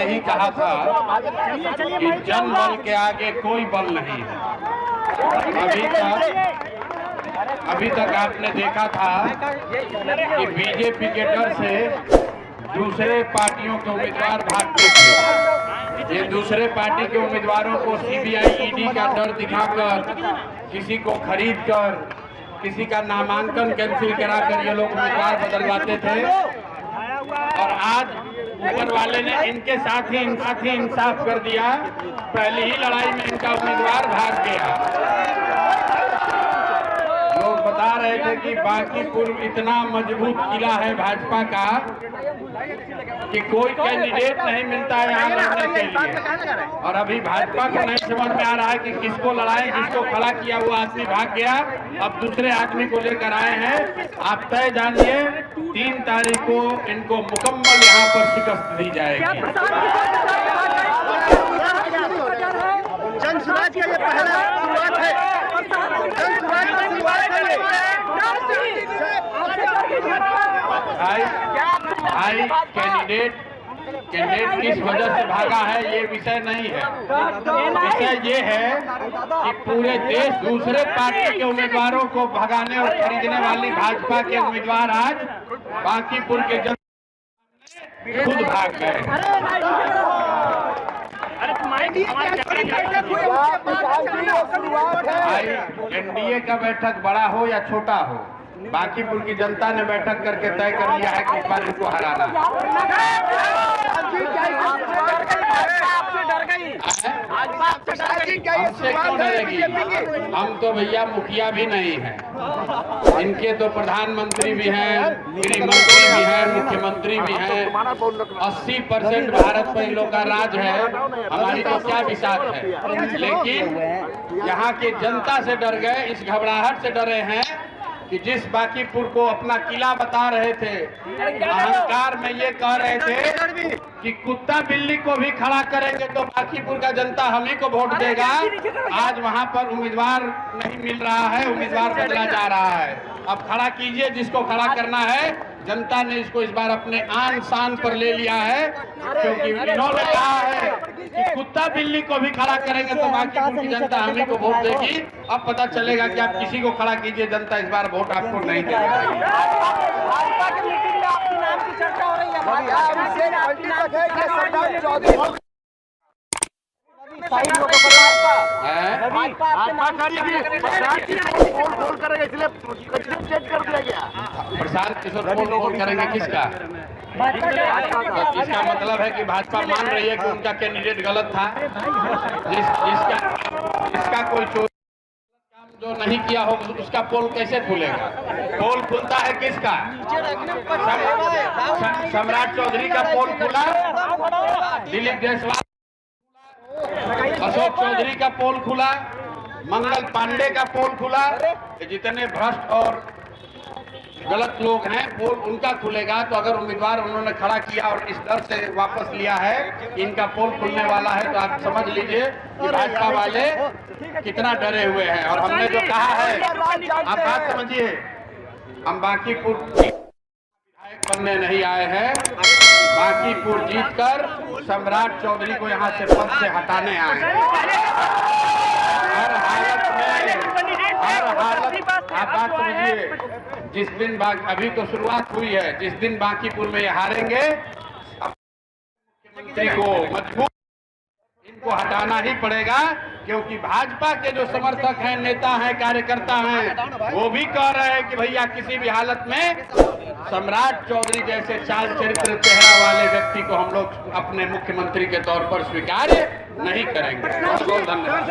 पहले ही कहा था कि जन बल के आगे कोई बल नहीं है। अभी तक आपने देखा था कि बीजेपी के डर से दूसरे पार्टियों के उम्मीदवार भागते थे। ये दूसरे पार्टी के उम्मीदवारों को सीबीआई ईडी का डर दिखाकर, किसी को खरीद कर, किसी का नामांकन कैंसिल कराकर ये लोग उम्मीदवार बदलवाते थे। और आज ऊपर वाले ने इनके साथ ही इंसाफ कर दिया। पहली ही लड़ाई में इनका उम्मीदवार भाग गया। लोग बता रहे थे कि बांकीपुर इतना मजबूत किला है भाजपा का कि कोई कैंडिडेट नहीं मिलता है यहाँ लड़ने के लिए। और अभी भाजपा को नहीं समझ में आ रहा है कि किसको लड़ाएं। जिसको खड़ा किया वो आदमी भाग गया, अब दूसरे आदमी को लेकर आए हैं। आप तय जानिए 3 तारीख को इनको मुकम्मल यहाँ पर शिकस्त दी जाएगी। जन स्वराज का ये पहला शुरुआत है। भाई कैंडिडेट किस वजह से भागा है ये विषय नहीं है। विषय ये है कि पूरे देश दूसरे पार्टी के उम्मीदवारों को भगाने और खरीदने वाली भाजपा के उम्मीदवार आज बांकीपुर के जन खुद भाग गए। भाई एनडीए का बैठक बड़ा हो या छोटा हो, बांकीपुर की जनता ने बैठक करके तय कर लिया है कि इस बार इनको हराना। हमसे क्यों डरेगी? हम तो भैया मुखिया भी नहीं हैं। इनके तो प्रधानमंत्री भी हैं, गृह मंत्री भी हैं, मुख्यमंत्री भी हैं। 80% भारत पर इन लोग का राज है। हमारी तो क्या विसात है। लेकिन यहाँ की जनता से डर गए, इस घबराहट से डरे हैं कि जिस बांकीपुर को अपना किला बता रहे थे, अहंकार में ये कह रहे थे कि कुत्ता बिल्ली को भी खड़ा करेंगे तो बांकीपुर का जनता हम ही को वोट देगा। आज वहां पर उम्मीदवार नहीं मिल रहा है, उम्मीदवार बदला जा रहा है। अब खड़ा कीजिए जिसको खड़ा करना है। जनता ने इसको इस बार अपने आन शान पर ले लिया है, क्योंकि इन्होंने कहा है कि कुत्ता बिल्ली को भी खड़ा करेंगे तो बांकीपुर की जनता हमें को वोट देगी। अब पता चलेगा कि आप किसी को खड़ा कीजिए, जनता इस बार वोट आपको नहीं देगी। प्रशांत किशोर पोल करेंगे किसका? इसका मतलब है कि भाजपा मान रही है कि उनका कैंडिडेट गलत था। जिसका कोई चोरी काम जो नहीं किया हो उसका पोल कैसे खुलेगा? पोल खुलता है किसका? सम्राट चौधरी का पोल खुला, दिलीप जायसवाल, अशोक चौधरी का पोल खुला, मंगल पांडे का पोल खुला। जितने भ्रष्ट और गलत लोग हैं पोल उनका खुलेगा। तो अगर उम्मीदवार उन्होंने खड़ा किया और इस डर से वापस लिया है कि इनका पोल खुलने वाला है, तो आप समझ लीजिए कि भाजपा वाले कितना डरे हुए हैं। और हमने जो कहा है, आप बात समझिए, हम बांकीपुर विधायक बनने नहीं आए हैं, बांकीपुर जीतकर सम्राट चौधरी को यहाँ से पद से हटाने आए हैं। हर हालत आप बात समझिए। जिस दिन अभी तो शुरुआत हुई है, जिस दिन बांकीपुर में ये हारेंगे, मुख्यमंत्री को मजबूर इनको हटाना ही पड़ेगा। क्योंकि भाजपा के जो समर्थक हैं, नेता हैं, कार्यकर्ता हैं, वो भी कह रहे हैं कि भैया किसी भी हालत में सम्राट चौधरी जैसे चाल चरित्र चेहरा वाले व्यक्ति को हम लोग अपने मुख्यमंत्री के तौर पर स्वीकार नहीं करेंगे। बहुत बहुत धन्यवाद।